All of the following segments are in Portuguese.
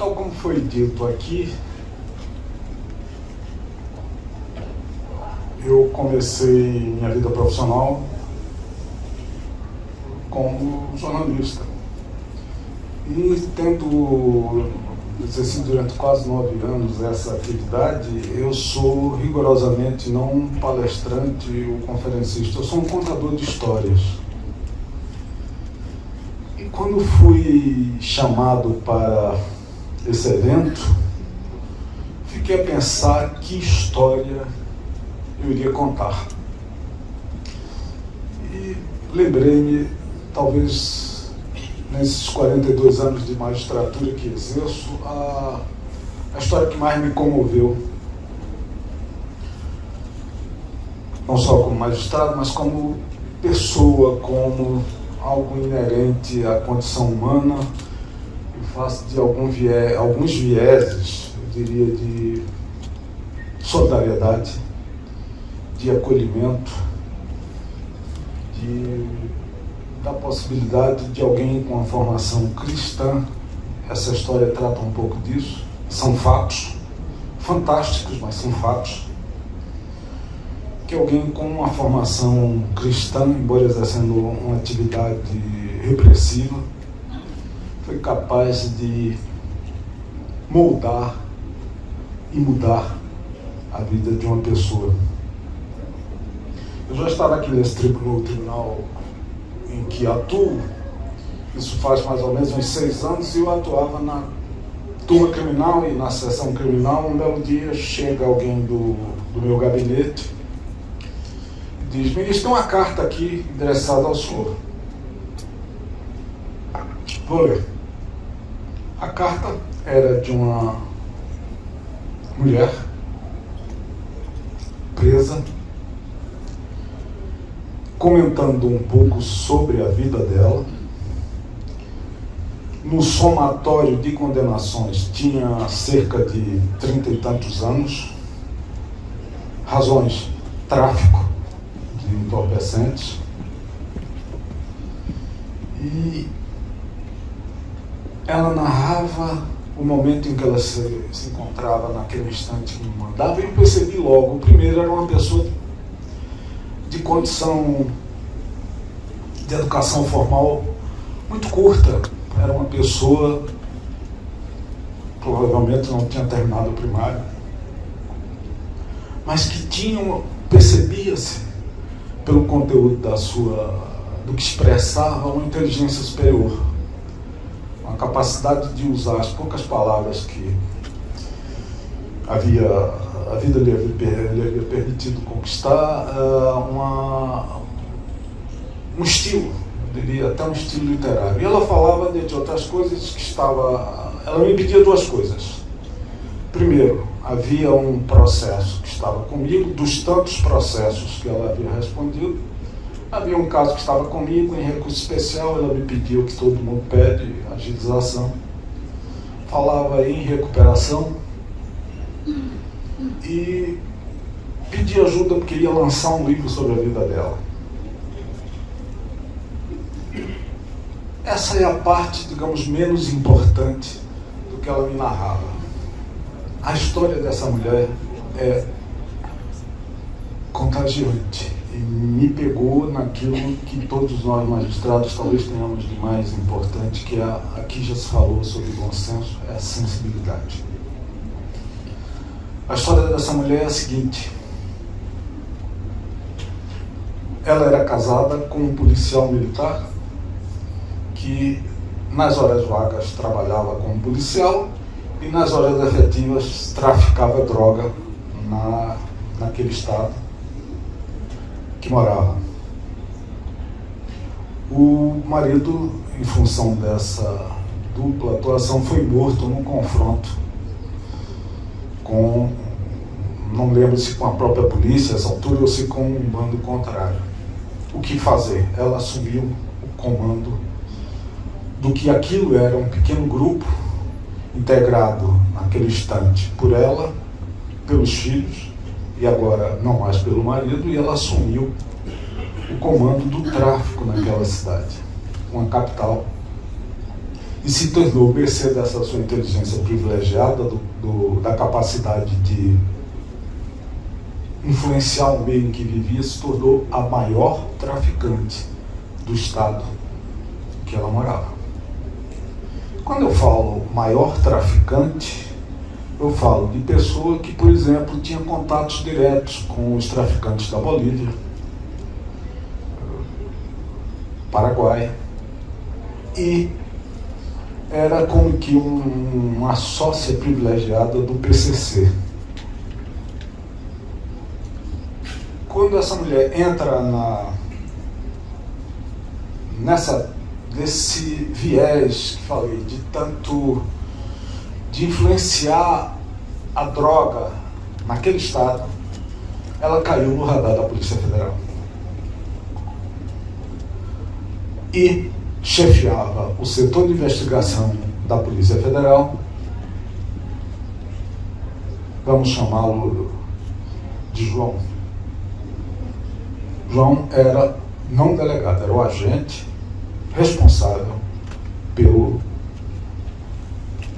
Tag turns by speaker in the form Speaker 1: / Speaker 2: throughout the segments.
Speaker 1: Tal como foi dito aqui, eu comecei minha vida profissional como jornalista. E tendo exercido durante quase 9 anos essa atividade, eu sou rigorosamente não um palestrante ou conferencista, eu sou um contador de histórias. E quando fui chamado para esse evento, fiquei a pensar que história eu iria contar. E lembrei-me, talvez nesses 42 anos de magistratura que exerço, a história que mais me comoveu, não só como magistrado, mas como pessoa, como algo inerente à condição humana, em face de alguns vieses, eu diria, de solidariedade, de acolhimento, da possibilidade de alguém com uma formação cristã. Essa história trata um pouco disso. São fatos fantásticos, mas são fatos. Que alguém com uma formação cristã, embora exercendo uma atividade repressiva, foi capaz de moldar e mudar a vida de uma pessoa. Eu já estava aqui nesse tribunal em que atuo, isso faz mais ou menos uns 6 anos, e eu atuava na turma criminal e na seção criminal. Um belo dia chega alguém do meu gabinete e diz: ministro, tem uma carta aqui endereçada ao senhor. Vou ler. A carta era de uma mulher presa, comentando um pouco sobre a vida dela. No somatório de condenações tinha cerca de 30 e tantos anos, razões: tráfico de entorpecentes, e ela narrava o momento em que ela se encontrava naquele instante que me mandava, e eu percebi logo. O primeiro era uma pessoa de condição de educação formal muito curta. Era uma pessoa, provavelmente não tinha terminado o primário, mas que tinha, percebia-se pelo conteúdo do que expressava, uma inteligência superior, uma capacidade de usar as poucas palavras que a vida lhe havia permitido conquistar, um estilo, eu diria até um estilo literário. E ela falava, dentre outras coisas, ela me pedia 2 coisas. Primeiro, havia um processo que estava comigo, dos tantos processos que ela havia respondido, havia um caso que estava comigo em recurso especial. Ela me pediu o que todo mundo pede: agilização. Falava em recuperação e pedi ajuda porque ia lançar um livro sobre a vida dela. Essa é a parte, digamos, menos importante do que ela me narrava. A história dessa mulher é contagiante e me pegou naquilo que todos nós magistrados talvez tenhamos de mais importante, que aqui já se falou sobre bom senso, é a sensibilidade. A história dessa mulher é a seguinte: ela era casada com um policial militar que nas horas vagas trabalhava como policial e nas horas efetivas traficava droga naquele estado que morava. O marido, em função dessa dupla atuação, foi morto num confronto com, não lembro se com a própria polícia nessa altura ou se com um bando contrário. O que fazer? Ela assumiu o comando do que aquilo era um pequeno grupo integrado naquele instante por ela, pelos filhos e agora não mais pelo marido, e ela assumiu o comando do tráfico naquela cidade, uma capital e se tornou, mercê dessa sua inteligência privilegiada, da capacidade de influenciar o meio em que vivia, se tornou a maior traficante do estado que ela morava. Quando eu falo maior traficante, eu falo de pessoa que, por exemplo, tinha contatos diretos com os traficantes da Bolívia, Paraguai, e era como que uma sócia privilegiada do PCC. Quando essa mulher entra desse viés que falei, de influenciar a droga naquele estado, ela caiu no radar da Polícia Federal e chefiava o setor de investigação da Polícia Federal. Vamos chamá-lo de João. João era não delegado, era o agente responsável pelo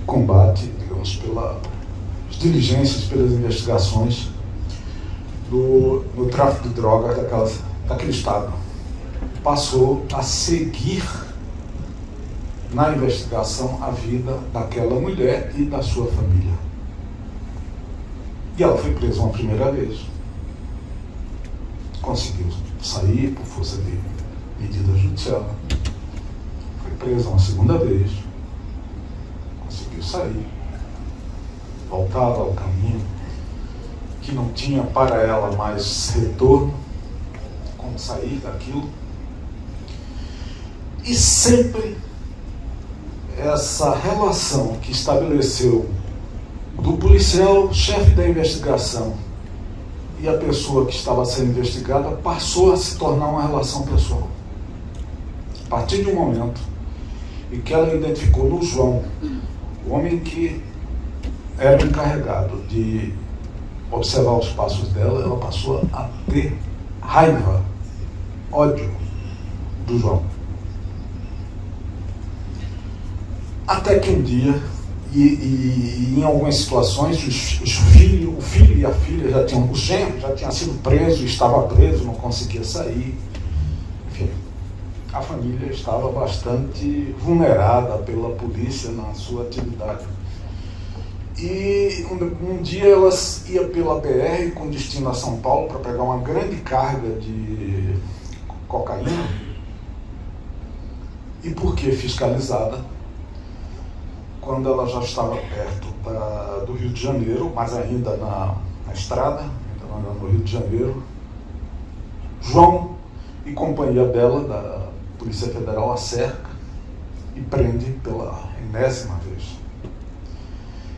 Speaker 1: combate, digamos, pelas diligências, pelas investigações no tráfico de drogas daquele estado. Passou a seguir na investigação a vida daquela mulher e da sua família. E ela foi presa uma primeira vez. Conseguiu sair por força de medida judicial. Foi presa uma segunda vez. Conseguiu sair. Voltava ao caminho que não tinha para ela mais retorno, como sair daquilo. E sempre essa relação que estabeleceu do policial, chefe da investigação, e a pessoa que estava sendo investigada passou a se tornar uma relação pessoal. A partir de um momento em que ela identificou no João, o homem que era o encarregado de observar os passos dela, ela passou a ter raiva, ódio do João. Até que um dia, e em algumas situações, o filho e a filha o genro já tinha sido preso, estava preso, não conseguia sair. Enfim, a família estava bastante vulnerada pela polícia na sua atividade. E um dia elas iam pela BR com destino a São Paulo para pegar uma grande carga de cocaína, e porque fiscalizada, quando ela já estava perto do Rio de Janeiro, mas ainda na estrada, ainda no Rio de Janeiro, João e companhia dela, da Polícia Federal, a cerca e prende pela enésima vez.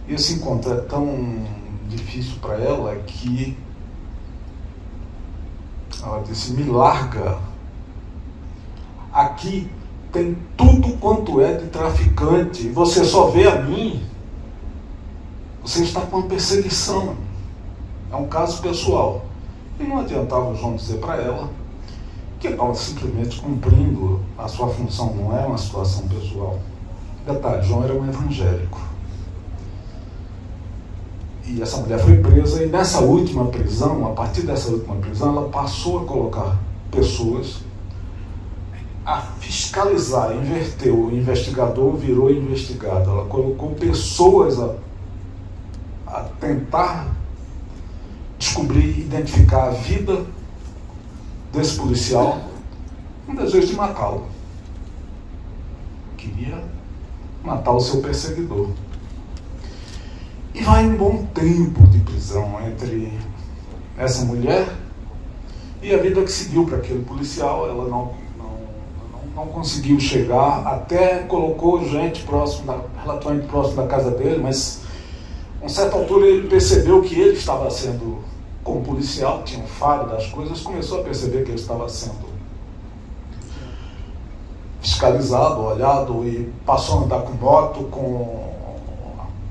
Speaker 1: E esse encontro é tão difícil para ela que ela disse: me larga, aqui tem tudo quanto é de traficante, e você só vê a mim, você está com uma perseguição, é um caso pessoal. E não adiantava o João dizer para ela que estava simplesmente cumprindo a sua função, não é uma situação pessoal. Detalhe, João era um evangélico. E essa mulher foi presa, e nessa última prisão, a partir dessa última prisão, ela passou a colocar pessoas a fiscalizar, inverteu, o investigador virou investigado. Ela colocou pessoas a tentar descobrir, identificar a vida desse policial, um desejo de matá-lo. Queria matar o seu perseguidor. E vai um bom tempo de prisão entre essa mulher e a vida que seguiu para aquele policial. Ela não conseguiu chegar, até colocou gente relativamente próximo da casa dele, mas a certa altura ele percebeu que ele estava sendo, como policial, tinha um faro das coisas, começou a perceber que ele estava sendo fiscalizado, olhado, e passou a andar com moto, com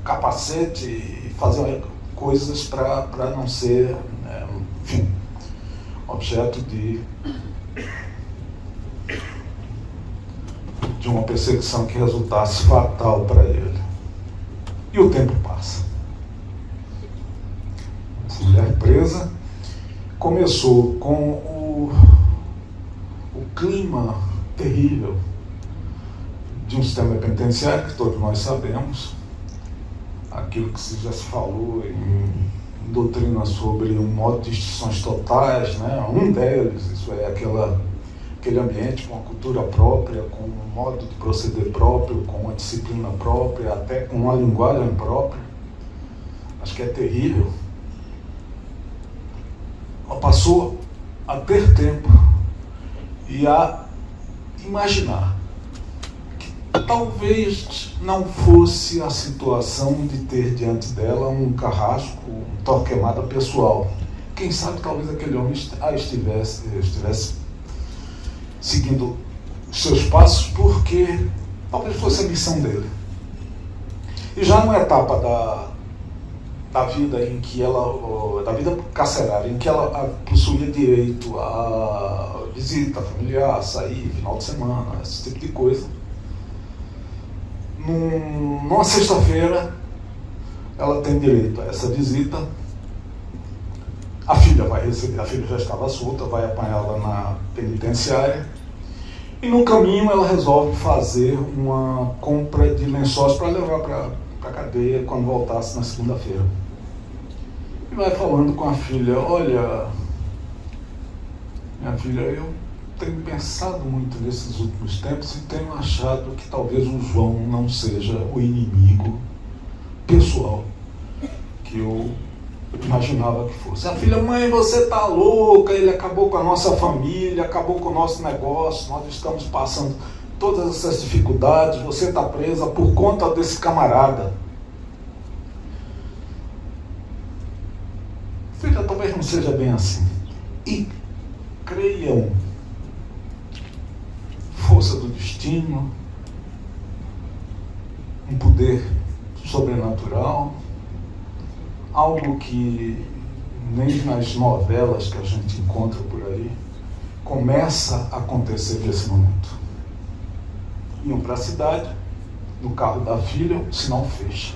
Speaker 1: capacete, e fazer coisas para não ser, enfim, objeto de de uma perseguição que resultasse fatal para ele. E o tempo passa. Essa mulher presa começou com o clima terrível de um sistema penitenciário que todos nós sabemos, aquilo que já se falou em doutrina sobre um modo de extinções totais, né? Um deles, isso é aquele ambiente com a cultura própria, com um modo de proceder próprio, com uma disciplina própria, até com uma linguagem própria. Acho que é terrível. Ela passou a ter tempo e a imaginar que talvez não fosse a situação de ter diante dela um carrasco, um Torquemada pessoal. Quem sabe talvez aquele homem estivesse seguindo os seus passos, porque talvez fosse a missão dele. E já numa etapa da vida em que ela, da vida carcerária, em que ela possuía direito a visita familiar, sair, final de semana, esse tipo de coisa, numa sexta-feira ela tem direito a essa visita. A filha vai receber, a filha já estava solta, vai apanhá-la na penitenciária, e no caminho ela resolve fazer uma compra de lençóis para levar para a cadeia quando voltasse na segunda-feira. E vai falando com a filha: olha, minha filha, eu tenho pensado muito nesses últimos tempos e tenho achado que talvez o João não seja o inimigo pessoal que eu imaginava que fosse. A filha: mãe, você tá louca, ele acabou com a nossa família, acabou com o nosso negócio, nós estamos passando todas essas dificuldades, você está presa por conta desse camarada. Filha, talvez não seja bem assim. E creiam, força do destino, um poder sobrenatural, algo que nem nas novelas que a gente encontra por aí começa a acontecer nesse momento. Iam para a cidade, no carro da filha, o sinal fecha.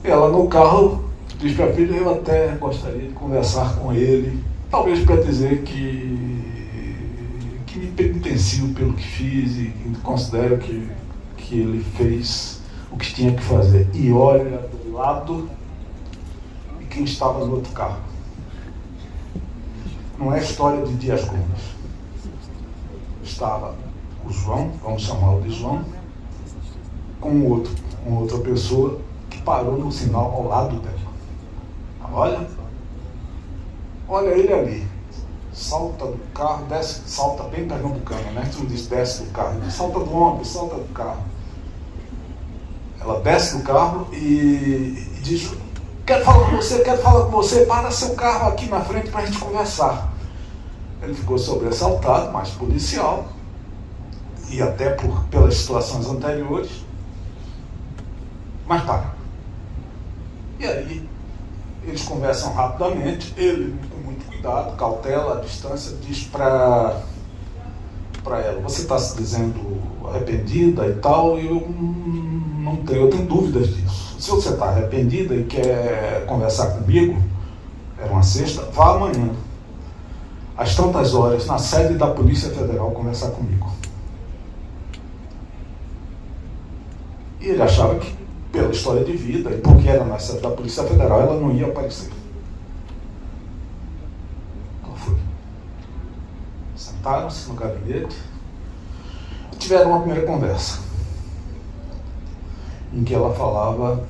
Speaker 1: Ela no carro diz para a filha: eu até gostaria de conversar com ele, talvez para dizer que me penitencio pelo que fiz e considero que ele fez o que tinha que fazer. E olha do lado de quem estava no outro carro. Não é história de Dias Gomes. Estava o João, vamos chamá-lo de João, com outra pessoa que parou no sinal ao lado dela. Olha ele ali, salta do carro, desce, salta bem pernambucano, né? Tu diz desce do carro, salta do ombro, salta do carro. Ela desce do carro e diz: quero falar com você, para seu carro aqui na frente para a gente conversar. Ele ficou sobressaltado, mas policial, e até pelas situações anteriores, mas para. E aí eles conversam rapidamente, ele com muito cuidado, cautela, a distância, diz para ela: você está se dizendo arrependida e tal? E eu tenho dúvidas disso. Se você está arrependida e quer conversar comigo, era uma sexta, vá amanhã, às tantas horas, na sede da Polícia Federal, conversar comigo. E ele achava que, pela história de vida, e porque era na sede da Polícia Federal, ela não ia aparecer. Ela foi. Sentaram-se no gabinete e tiveram uma primeira conversa, em que ela falava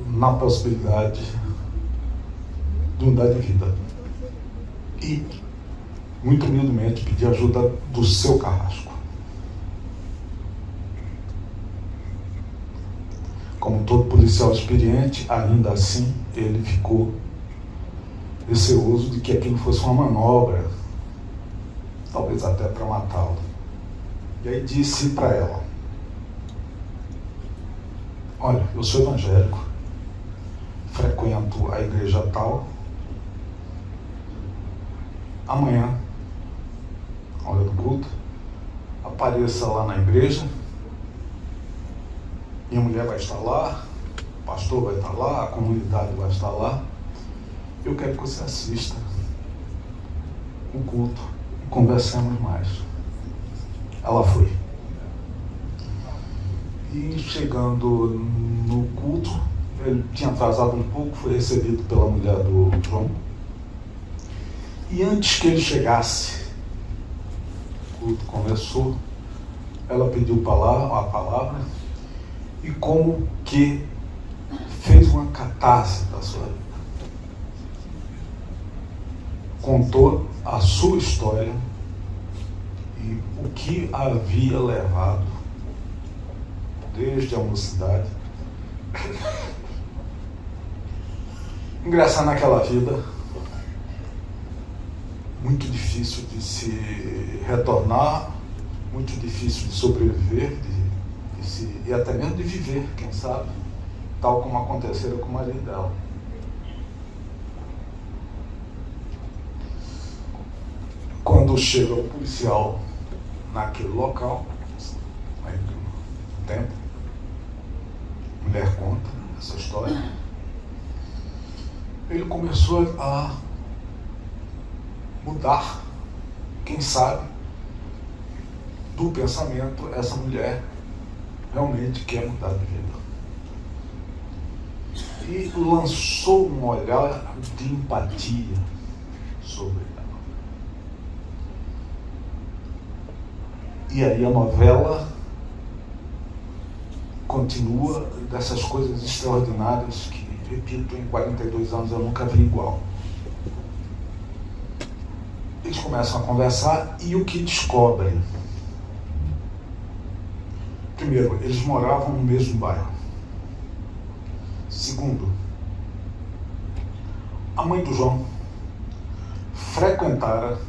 Speaker 1: na possibilidade de mudar de vida. E, muito humildemente, pedir ajuda do seu carrasco. Como todo policial experiente, ainda assim, ele ficou receoso de que aquilo fosse uma manobra, talvez até para matá-lo. E aí disse para ela: olha, eu sou evangélico, frequento a igreja tal, amanhã, a hora do culto, apareça lá na igreja, minha mulher vai estar lá, o pastor vai estar lá, a comunidade vai estar lá. Eu quero que você assista o culto e conversemos mais. Ela foi. E chegando no culto, ele tinha atrasado um pouco, foi recebido pela mulher do João. E antes que ele chegasse, o culto começou, ela pediu a palavra e como que fez uma catarse da sua vida. Contou a sua história e o que havia levado desde a mocidade. Ingressar naquela vida muito difícil de se retornar, muito difícil de sobreviver, e até mesmo de viver, quem sabe, tal como aconteceu com o marido dela. Quando chega o policial naquele local, aí no tempo, a mulher conta essa história, ele começou a mudar, quem sabe, do pensamento, essa mulher realmente quer mudar de vida. E lançou um olhar de empatia sobre ela. E aí a novela continua dessas coisas extraordinárias que, repito, em 42 anos eu nunca vi igual. Eles começam a conversar e o que descobrem? Primeiro, eles moravam no mesmo bairro. Segundo, a mãe do João frequentara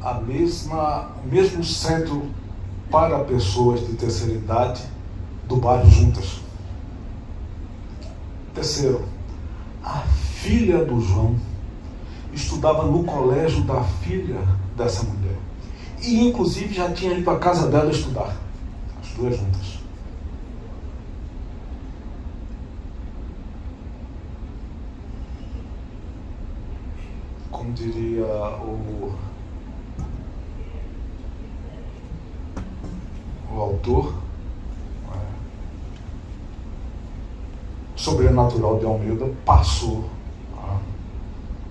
Speaker 1: o mesmo centro para pessoas de terceira idade do bairro juntas. Terceiro, a filha do João estudava no colégio da filha dessa mulher. E inclusive já tinha ido para a casa dela estudar. As duas juntas. Como diria o autor, Sobrenatural de Almeida, passou a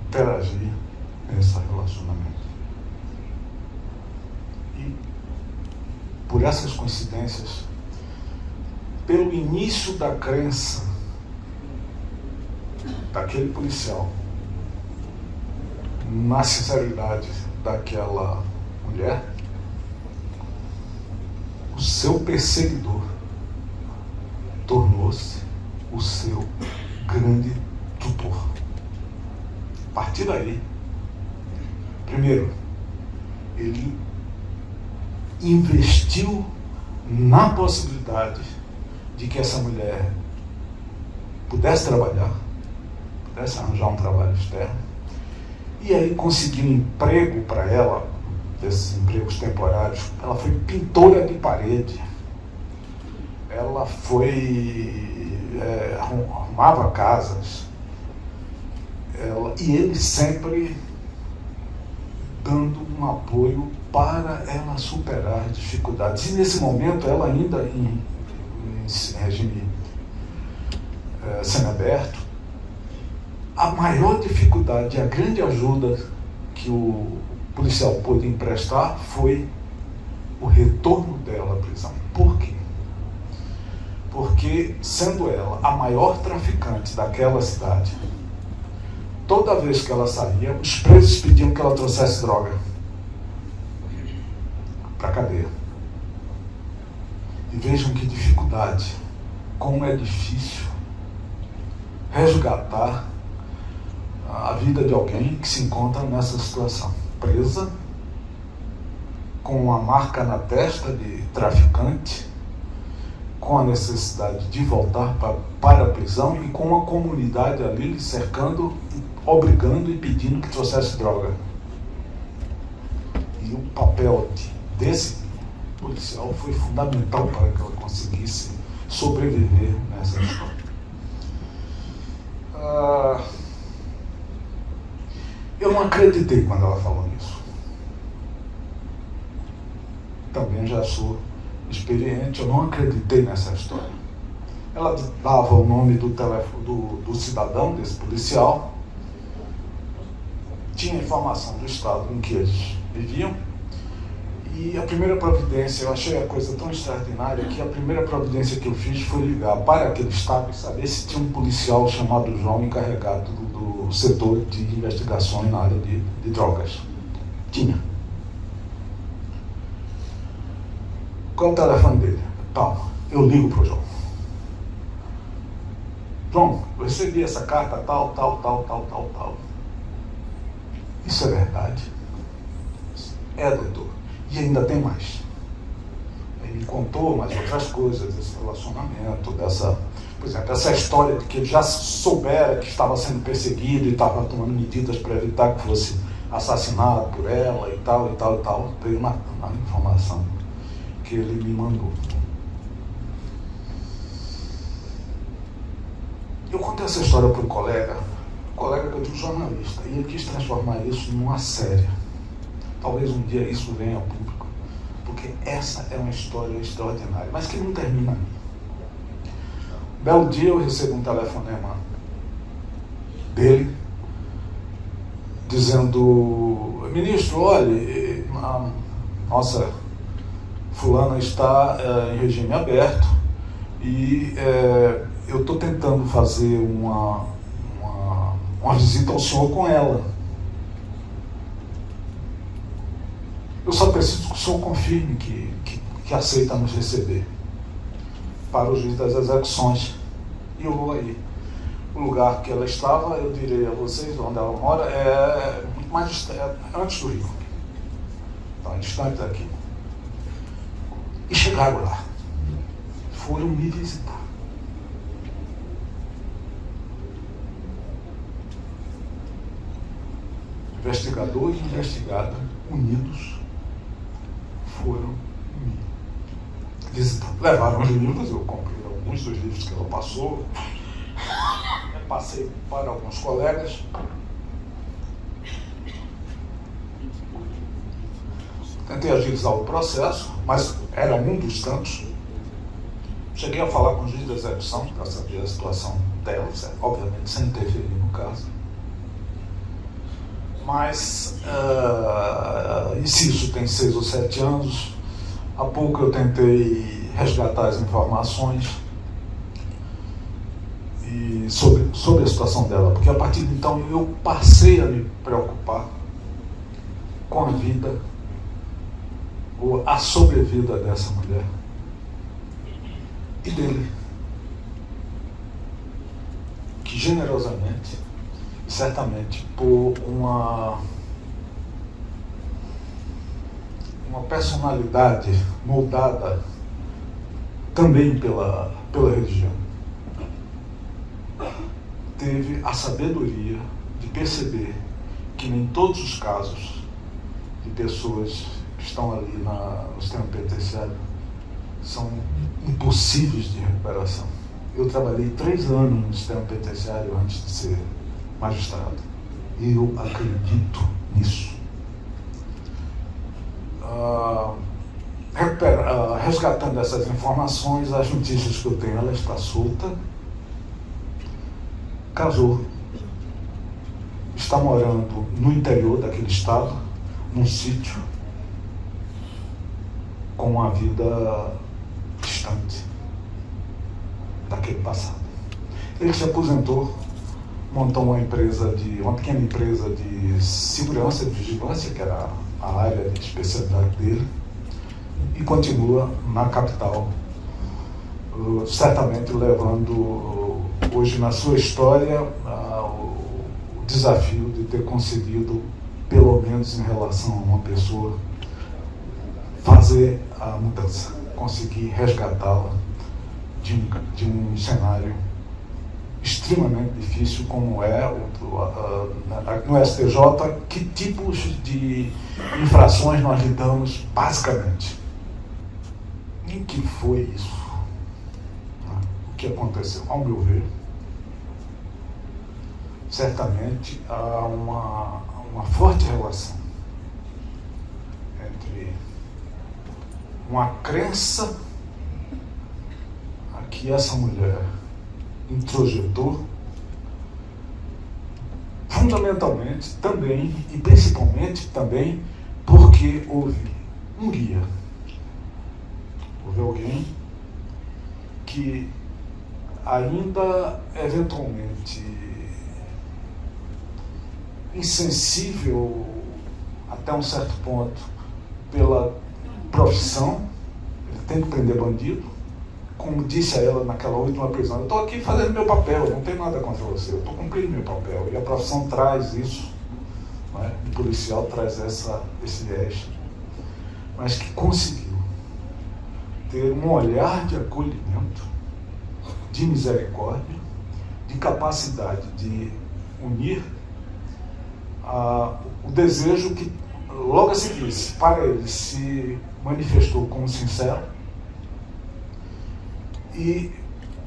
Speaker 1: interagir nesse relacionamento. E por essas coincidências, pelo início da crença daquele policial na sinceridade daquela mulher, o seu perseguidor tornou-se o seu grande tutor. A partir daí, primeiro, ele investiu na possibilidade de que essa mulher pudesse trabalhar, pudesse arranjar um trabalho externo, e aí conseguiu um emprego para ela, desses empregos temporários. Ela foi pintora de parede, ela arrumava casas, e ele sempre dando um apoio para ela superar as dificuldades. E nesse momento, ela ainda em regime semiaberto, a maior dificuldade, a grande ajuda que o policial pôde emprestar foi o retorno dela à prisão. Por quê? Porque, sendo ela a maior traficante daquela cidade, toda vez que ela saía, os presos pediam que ela trouxesse droga para a cadeia. E vejam que dificuldade, como é difícil resgatar a vida de alguém que se encontra nessa situação, presa, com uma marca na testa de traficante, com a necessidade de voltar para a prisão e com uma comunidade ali lhe cercando, obrigando e pedindo que trouxesse droga. E o papel desse policial foi fundamental para que ela conseguisse sobreviver nessa história. Eu não acreditei quando ela falou nisso. Também já sou experiente, eu não acreditei nessa história. Ela dava o nome do cidadão, desse policial, tinha informação do estado em que eles viviam, e a primeira providência, eu achei a coisa tão extraordinária que a primeira providência que eu fiz foi ligar para aquele estado e saber se tinha um policial chamado João encarregado do setor de investigações na área de drogas. Tinha. Qual é o telefone dele? Tal. Eu ligo para o João. João, eu recebi essa carta tal. Isso é verdade? É, doutor. E ainda tem mais. Ele me contou mais outras coisas desse relacionamento, por exemplo, essa história de que ele já soubera que estava sendo perseguido e estava tomando medidas para evitar que fosse assassinado por ela e tal. Veio uma informação que ele me mandou. Eu contei essa história para um colega que eu digo jornalista, e ele quis transformar isso numa série. Talvez um dia isso venha ao público, porque essa é uma história extraordinária, mas que não termina ali. Um belo dia eu recebo um telefonema dele, dizendo: ministro, olha, a nossa fulana está em regime aberto e eu estou tentando fazer uma visita ao senhor com ela. Eu só preciso que o senhor confirme que aceita nos receber para o juiz das execuções. E eu vou aí. O lugar que ela estava, eu direi a vocês, onde ela mora, é muito mais distante, antes do Rio. Então, é distante daqui. E chegaram lá. Foram me visitar. Investigador e investigada, unidos, foram me visitar. Levaram livros, eu comprei alguns dos livros que ela passou, eu passei para alguns colegas. Tentei agilizar o processo, mas era um dos tantos. Cheguei a falar com o juiz da execução para saber a situação dela, obviamente sem interferir no caso. Mas, e se isso tem 6 ou 7 anos, há pouco eu tentei resgatar as informações e sobre a situação dela, porque a partir de então eu passei a me preocupar com a vida, ou a sobrevida dessa mulher e dele, que generosamente, certamente por uma personalidade moldada também pela religião, teve a sabedoria de perceber que nem todos os casos de pessoas que estão ali no sistema penitenciário são impossíveis de recuperação. Eu trabalhei 3 anos no sistema penitenciário antes de ser magistrado. Eu acredito nisso. Resgatando essas informações, as notícias que eu tenho, ela está solta, casou, está morando no interior daquele estado, num sítio, com uma vida distante daquele passado. Ele se aposentou, montou uma pequena empresa de segurança e vigilância, que era a área de especialidade dele, e continua na capital, certamente levando hoje na sua história o desafio de ter conseguido, pelo menos em relação a uma pessoa, fazer a mudança, conseguir resgatá-la de um cenário extremamente difícil como é no STJ. Que tipos de infrações nós lidamos basicamente? E o que foi isso? O que aconteceu? Ao meu ver, certamente há uma forte relação entre uma crença a que essa mulher introjetou, fundamentalmente também e principalmente também porque houve um guia, houve alguém que ainda eventualmente insensível até um certo ponto pela profissão, ele tem que prender bandido, como disse a ela naquela última prisão: eu estou aqui fazendo meu papel, não tem nada contra você, eu estou cumprindo meu papel. E a profissão traz isso, não é? O policial traz esse viés, mas que conseguiu ter um olhar de acolhimento, de misericórdia, de capacidade de unir o desejo que logo a seguir para ele se manifestou como sincero. E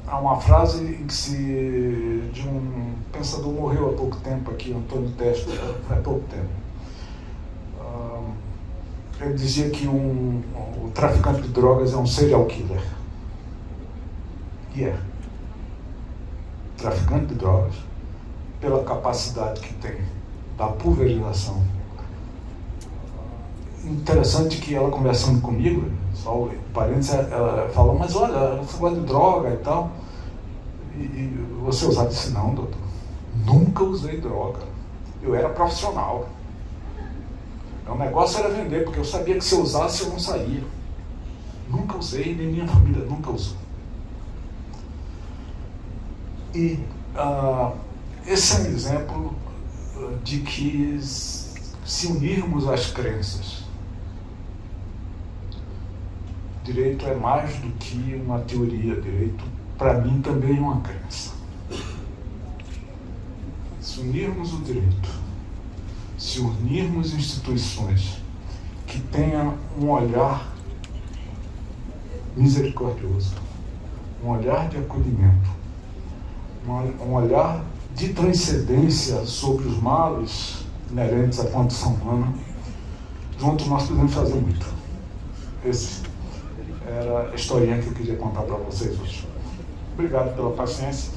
Speaker 1: há uma frase de um pensador, morreu há pouco tempo aqui, Antônio Testa, há pouco tempo. Ele dizia que o traficante de drogas é um serial killer. E é. Traficante de drogas, pela capacidade que tem da pulverização. Interessante que ela, conversando comigo, só o parênteses, ela falou: mas olha, você gosta de droga e tal, e você usava? Disse: não, doutor, nunca usei droga, eu era profissional, meu negócio era vender, porque eu sabia que se eu usasse eu não saía. Nunca usei, nem minha família nunca usou. E esse é um exemplo de que, se unirmos as crenças, direito é mais do que uma teoria, direito para mim também é uma crença. Se unirmos o direito, se unirmos instituições que tenham um olhar misericordioso, um olhar de acolhimento, um olhar de transcendência sobre os males inerentes à condição humana, juntos nós podemos fazer muito. Essa era a historinha que eu queria contar para vocês hoje. Obrigado pela paciência.